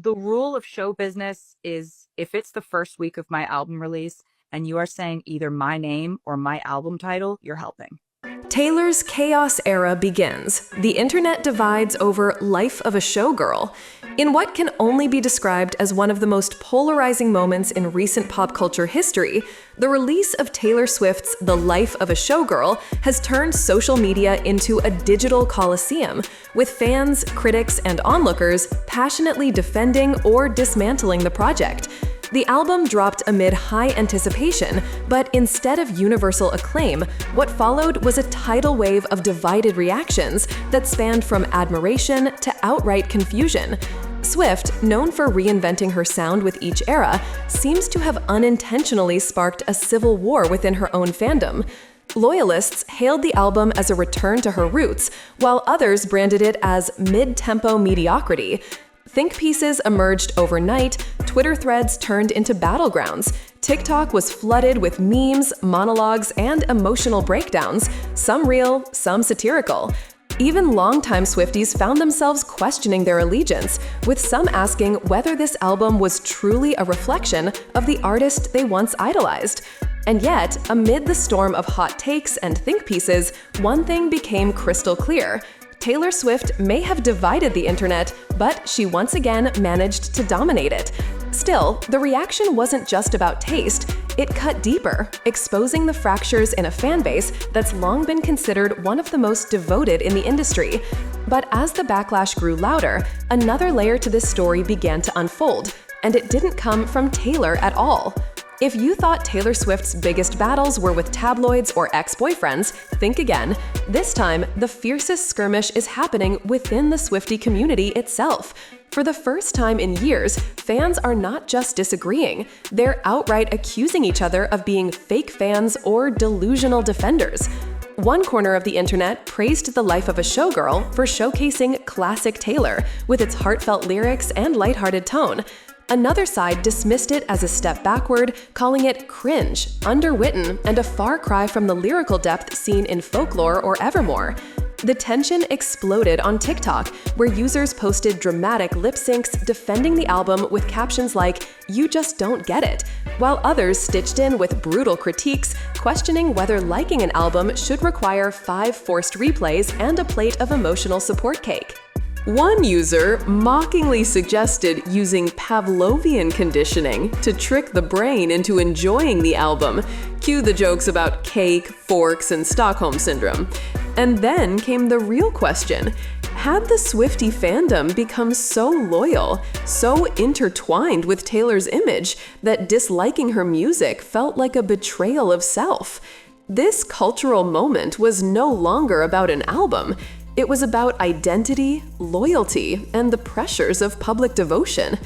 The rule of show business is if it's the first week of my album release and you are saying either my name or my album title, you're helping. Taylor's chaos era begins. The internet divides over Life of a Showgirl. In what can only be described as one of the most polarizing moments in recent pop culture history, the release of Taylor Swift's The Life of a Showgirl has turned social media into a digital coliseum, with fans, critics, and onlookers passionately defending or dismantling the project. The album dropped amid high anticipation, but instead of universal acclaim, what followed was a tidal wave of divided reactions that spanned from admiration to outright confusion. Swift, known for reinventing her sound with each era, seems to have unintentionally sparked a civil war within her own fandom. Loyalists hailed the album as a return to her roots, while others branded it as mid-tempo mediocrity. Think pieces emerged overnight, Twitter threads turned into battlegrounds, TikTok was flooded with memes, monologues, and emotional breakdowns, some real, some satirical. Even longtime Swifties found themselves questioning their allegiance, with some asking whether this album was truly a reflection of the artist they once idolized. And yet, amid the storm of hot takes and think pieces, one thing became crystal clear. Taylor Swift may have divided the internet, but she once again managed to dominate it. Still, the reaction wasn't just about taste. It cut deeper, exposing the fractures in a fanbase that's long been considered one of the most devoted in the industry. But as the backlash grew louder, another layer to this story began to unfold, and it didn't come from Taylor at all. If you thought Taylor Swift's biggest battles were with tabloids or ex-boyfriends, think again. This time, the fiercest skirmish is happening within the Swiftie community itself. For the first time in years, fans are not just disagreeing, they're outright accusing each other of being fake fans or delusional defenders. One corner of the internet praised The Life of a Showgirl for showcasing classic Taylor, with its heartfelt lyrics and lighthearted tone. Another side dismissed it as a step backward, calling it cringe, underwritten, and a far cry from the lyrical depth seen in Folklore or Evermore. The tension exploded on TikTok, where users posted dramatic lip syncs defending the album with captions like, "You just don't get it," while others stitched in with brutal critiques, questioning whether liking an album should require 5 forced replays and a plate of emotional support cake. One user mockingly suggested using Pavlovian conditioning to trick the brain into enjoying the album. Cue the jokes about cake, forks, and Stockholm Syndrome. And then came the real question. Had the Swiftie fandom become so loyal, so intertwined with Taylor's image, that disliking her music felt like a betrayal of self? This cultural moment was no longer about an album. It was about identity, loyalty, and the pressures of public devotion.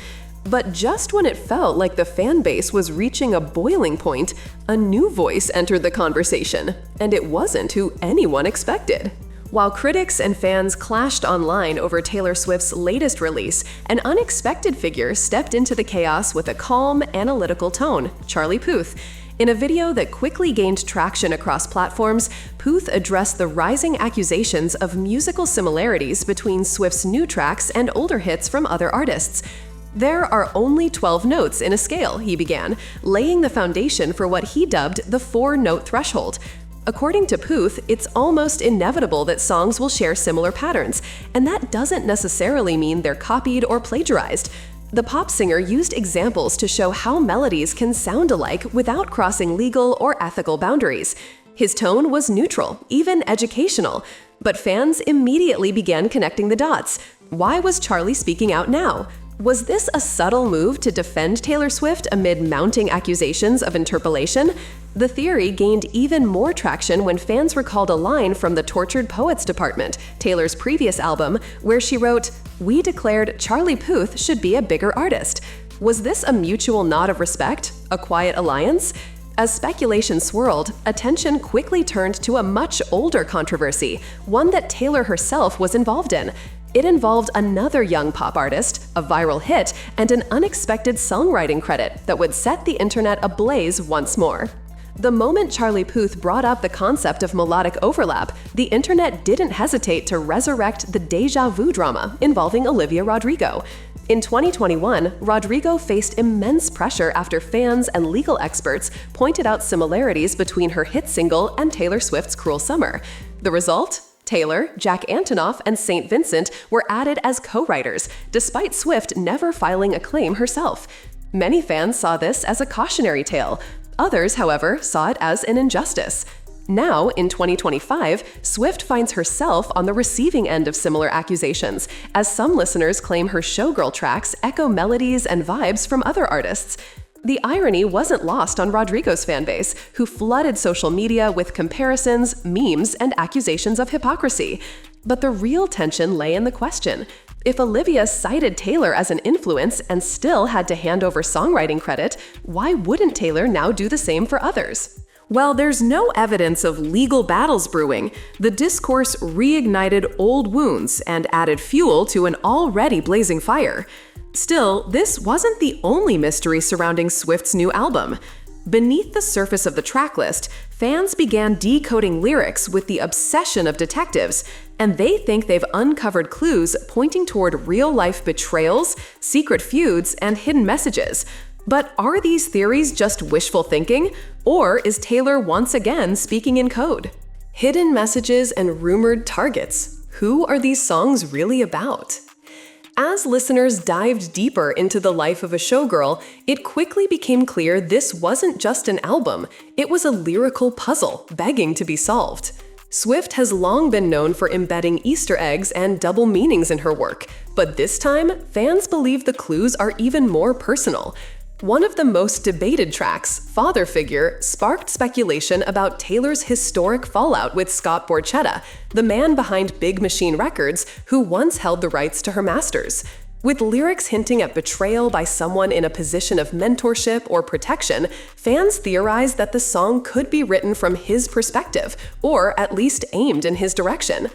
But just when it felt like the fan base was reaching a boiling point, a new voice entered the conversation, and it wasn't who anyone expected. While critics and fans clashed online over Taylor Swift's latest release, an unexpected figure stepped into the chaos with a calm, analytical tone, Charlie Puth. In a video that quickly gained traction across platforms, Puth addressed the rising accusations of musical similarities between Swift's new tracks and older hits from other artists. "There are only 12 notes in a scale," he began, laying the foundation for what he dubbed the 4-note threshold. According to Puth, it's almost inevitable that songs will share similar patterns, and that doesn't necessarily mean they're copied or plagiarized. The pop singer used examples to show how melodies can sound alike without crossing legal or ethical boundaries. His tone was neutral, even educational, but fans immediately began connecting the dots. Why was Charlie speaking out now? Was this a subtle move to defend Taylor Swift amid mounting accusations of interpolation? The theory gained even more traction when fans recalled a line from the Tortured Poets Department, Taylor's previous album, where she wrote, "We declared Charlie Puth should be a bigger artist." Was this a mutual nod of respect? A quiet alliance? As speculation swirled, attention quickly turned to a much older controversy, one that Taylor herself was involved in. It involved another young pop artist, a viral hit, and an unexpected songwriting credit that would set the internet ablaze once more. The moment Charlie Puth brought up the concept of melodic overlap, the internet didn't hesitate to resurrect the déjà vu drama involving Olivia Rodrigo. In 2021, Rodrigo faced immense pressure after fans and legal experts pointed out similarities between her hit single and Taylor Swift's Cruel Summer. The result? Taylor, Jack Antonoff, and St. Vincent were added as co-writers, despite Swift never filing a claim herself. Many fans saw this as a cautionary tale. Others, however, saw it as an injustice. Now, in 2025, Swift finds herself on the receiving end of similar accusations, as some listeners claim her Showgirl tracks echo melodies and vibes from other artists. The irony wasn't lost on Rodrigo's fanbase, who flooded social media with comparisons, memes, and accusations of hypocrisy. But the real tension lay in the question: if Olivia cited Taylor as an influence and still had to hand over songwriting credit, why wouldn't Taylor now do the same for others? While there's no evidence of legal battles brewing, the discourse reignited old wounds and added fuel to an already blazing fire. Still, this wasn't the only mystery surrounding Swift's new album. Beneath the surface of the tracklist, fans began decoding lyrics with the obsession of detectives, and they think they've uncovered clues pointing toward real-life betrayals, secret feuds, and hidden messages. But are these theories just wishful thinking, or is Taylor once again speaking in code? Hidden messages and rumored targets. Who are these songs really about? As listeners dived deeper into the life of a showgirl, it quickly became clear this wasn't just an album, it was a lyrical puzzle begging to be solved. Swift has long been known for embedding Easter eggs and double meanings in her work, but this time, fans believe the clues are even more personal. One of the most debated tracks, Father Figure, sparked speculation about Taylor's historic fallout with Scott Borchetta, the man behind Big Machine Records, who once held the rights to her masters. With lyrics hinting at betrayal by someone in a position of mentorship or protection, fans theorized that the song could be written from his perspective, or at least aimed in his direction.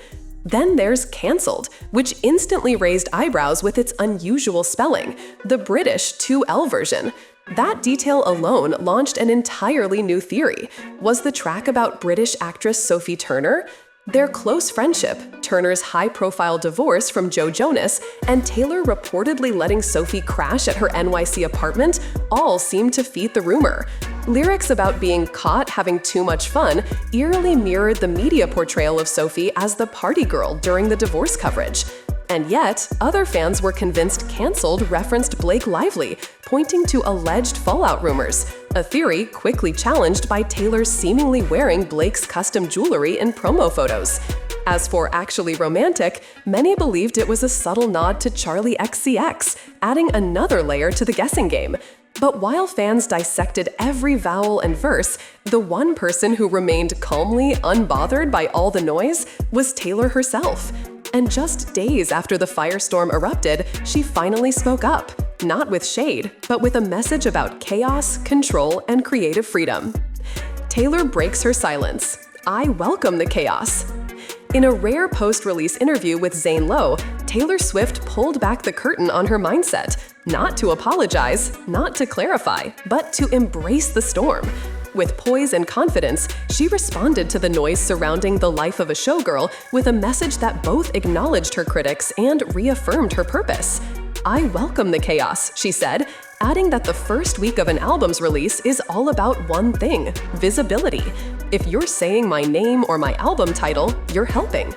Then there's Cancelled, which instantly raised eyebrows with its unusual spelling, the British 2L version. That detail alone launched an entirely new theory. Was the track about British actress Sophie Turner? Their close friendship, Turner's high-profile divorce from Joe Jonas, and Taylor reportedly letting Sophie crash at her NYC apartment all seemed to feed the rumor. Lyrics about being caught having too much fun eerily mirrored the media portrayal of Sophie as the party girl during the divorce coverage. And yet, other fans were convinced Cancelled referenced Blake Lively, pointing to alleged fallout rumors, a theory quickly challenged by Taylor seemingly wearing Blake's custom jewelry in promo photos. As for Actually Romantic, many believed it was a subtle nod to Charlie XCX, adding another layer to the guessing game. But while fans dissected every vowel and verse, the one person who remained calmly unbothered by all the noise was Taylor herself. And just days after the firestorm erupted, she finally spoke up, not with shade, but with a message about chaos, control, and creative freedom. Taylor breaks her silence. I welcome the chaos. In a rare post-release interview with Zane Lowe, Taylor Swift pulled back the curtain on her mindset, not to apologize, not to clarify, but to embrace the storm. With poise and confidence, she responded to the noise surrounding the life of a showgirl with a message that both acknowledged her critics and reaffirmed her purpose. I welcome the chaos, she said, adding that the first week of an album's release is all about one thing: visibility. If you're saying my name or my album title, you're helping.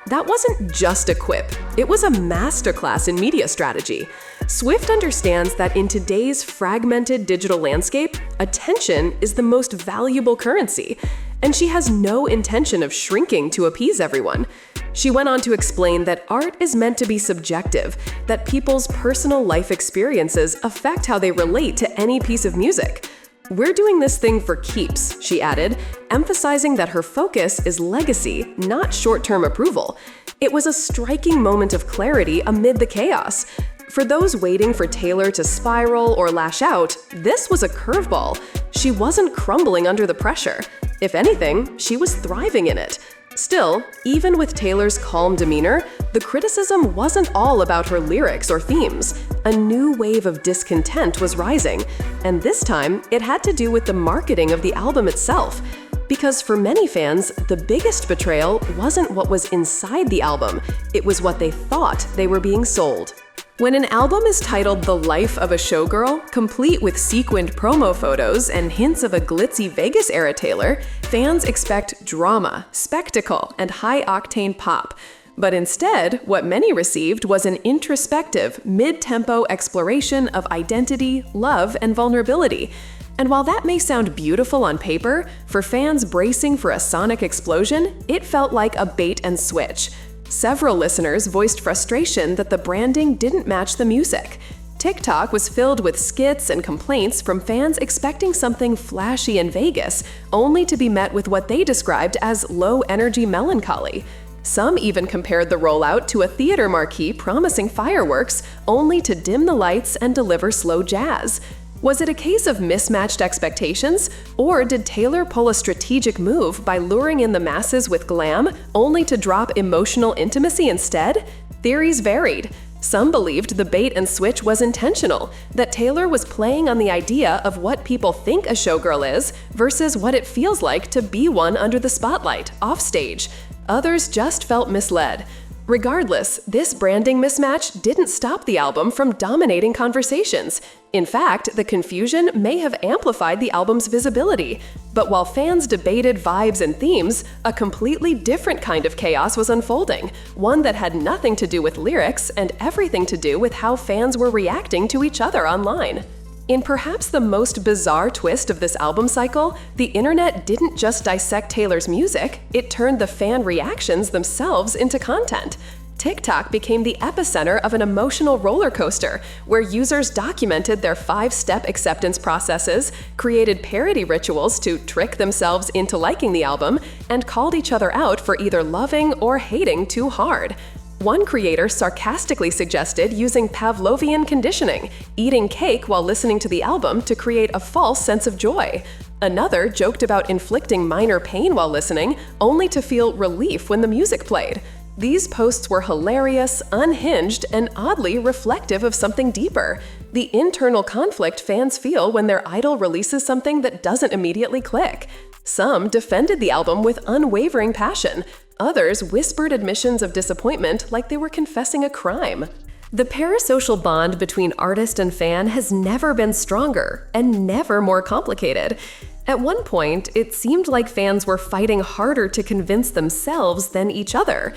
That wasn't just a quip, it was a masterclass in media strategy. Swift understands that in today's fragmented digital landscape, attention is the most valuable currency, and she has no intention of shrinking to appease everyone. She went on to explain that art is meant to be subjective, that people's personal life experiences affect how they relate to any piece of music. We're doing this thing for keeps, she added, emphasizing that her focus is legacy, not short-term approval. It was a striking moment of clarity amid the chaos. For those waiting for Taylor to spiral or lash out, this was a curveball. She wasn't crumbling under the pressure. If anything, she was thriving in it. Still, even with Taylor's calm demeanor, the criticism wasn't all about her lyrics or themes. A new wave of discontent was rising, and this time it had to do with the marketing of the album itself. Because for many fans, the biggest betrayal wasn't what was inside the album, it was what they thought they were being sold. When an album is titled The Life of a Showgirl, complete with sequined promo photos and hints of a glitzy Vegas-era Taylor, fans expect drama, spectacle, and high-octane pop. But instead, what many received was an introspective, mid-tempo exploration of identity, love, and vulnerability. And while that may sound beautiful on paper, for fans bracing for a sonic explosion, it felt like a bait and switch. Several listeners voiced frustration that the branding didn't match the music. TikTok was filled with skits and complaints from fans expecting something flashy in Vegas, only to be met with what they described as low-energy melancholy. Some even compared the rollout to a theater marquee promising fireworks, only to dim the lights and deliver slow jazz. Was it a case of mismatched expectations, or did Taylor pull a strategic move by luring in the masses with glam, only to drop emotional intimacy instead? Theories varied. Some believed the bait and switch was intentional, that Taylor was playing on the idea of what people think a showgirl is versus what it feels like to be one under the spotlight, offstage. Others just felt misled. Regardless, this branding mismatch didn't stop the album from dominating conversations. In fact, the confusion may have amplified the album's visibility. But while fans debated vibes and themes, a completely different kind of chaos was unfolding, one that had nothing to do with lyrics and everything to do with how fans were reacting to each other online. In perhaps the most bizarre twist of this album cycle, the internet didn't just dissect Taylor's music, it turned the fan reactions themselves into content. TikTok became the epicenter of an emotional roller coaster, where users documented their 5-step acceptance processes, created parody rituals to trick themselves into liking the album, and called each other out for either loving or hating too hard. One creator sarcastically suggested using Pavlovian conditioning, eating cake while listening to the album to create a false sense of joy. Another joked about inflicting minor pain while listening, only to feel relief when the music played. These posts were hilarious, unhinged, and oddly reflective of something deeper: the internal conflict fans feel when their idol releases something that doesn't immediately click. Some defended the album with unwavering passion. Others whispered admissions of disappointment like they were confessing a crime. The parasocial bond between artist and fan has never been stronger and never more complicated. At one point, it seemed like fans were fighting harder to convince themselves than each other.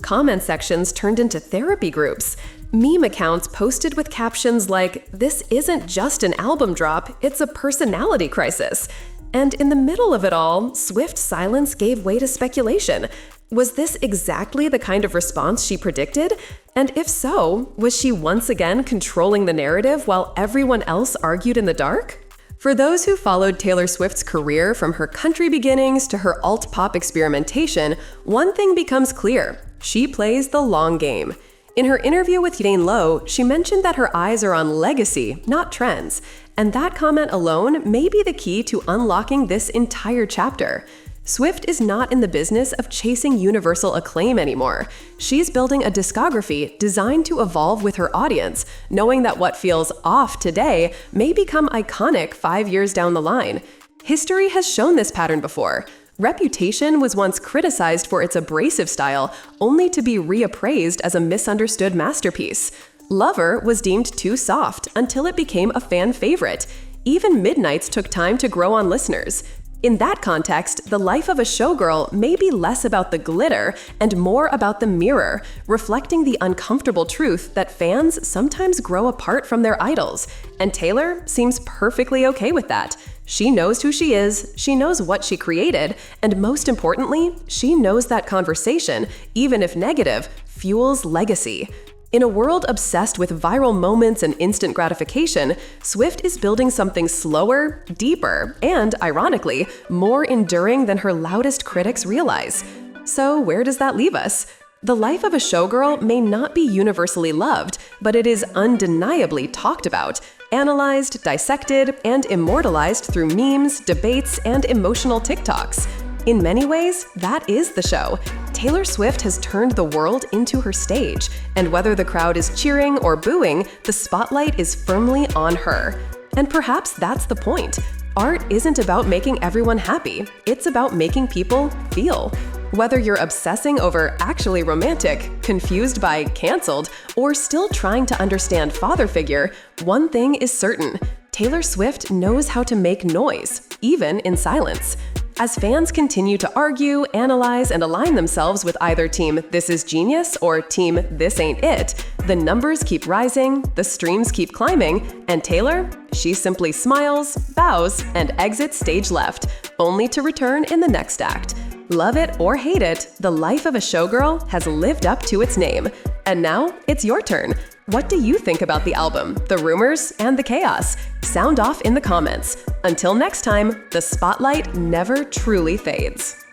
Comment sections turned into therapy groups. Meme accounts posted with captions like, "This isn't just an album drop, it's a personality crisis." And in the middle of it all, swift silence gave way to speculation. Was this exactly the kind of response she predicted? And if so, was she once again controlling the narrative while everyone else argued in the dark? For those who followed Taylor Swift's career from her country beginnings to her alt-pop experimentation, one thing becomes clear: she plays the long game. In her interview with Zane Lowe, she mentioned that her eyes are on legacy, not trends. And that comment alone may be the key to unlocking this entire chapter. Swift is not in the business of chasing universal acclaim anymore. She's building a discography designed to evolve with her audience, knowing that what feels off today may become iconic 5 years down the line. History has shown this pattern before. Reputation was once criticized for its abrasive style, only to be reappraised as a misunderstood masterpiece. Lover was deemed too soft until it became a fan favorite. Even Midnights took time to grow on listeners. In that context, The Life of a Showgirl may be less about the glitter and more about the mirror, reflecting the uncomfortable truth that fans sometimes grow apart from their idols. And Taylor seems perfectly okay with that. She knows who she is, she knows what she created, and most importantly, she knows that conversation, even if negative, fuels legacy. In a world obsessed with viral moments and instant gratification, Swift is building something slower, deeper, and, ironically, more enduring than her loudest critics realize. So where does that leave us? The Life of a Showgirl may not be universally loved, but it is undeniably talked about, analyzed, dissected, and immortalized through memes, debates, and emotional TikToks. In many ways, that is the show. Taylor Swift has turned the world into her stage, and whether the crowd is cheering or booing, the spotlight is firmly on her. And perhaps that's the point. Art isn't about making everyone happy, it's about making people feel. Whether you're obsessing over actually romantic, confused by canceled, or still trying to understand father figure, one thing is certain: Taylor Swift knows how to make noise, even in silence. As fans continue to argue, analyze, and align themselves with either team This Is Genius or team This Ain't It, the numbers keep rising, the streams keep climbing, and Taylor, she simply smiles, bows, and exits stage left, only to return in the next act. Love it or hate it, the life of a showgirl has lived up to its name. And now, it's your turn. What do you think about the album, the rumors, and the chaos? Sound off in the comments. Until next time, the spotlight never truly fades.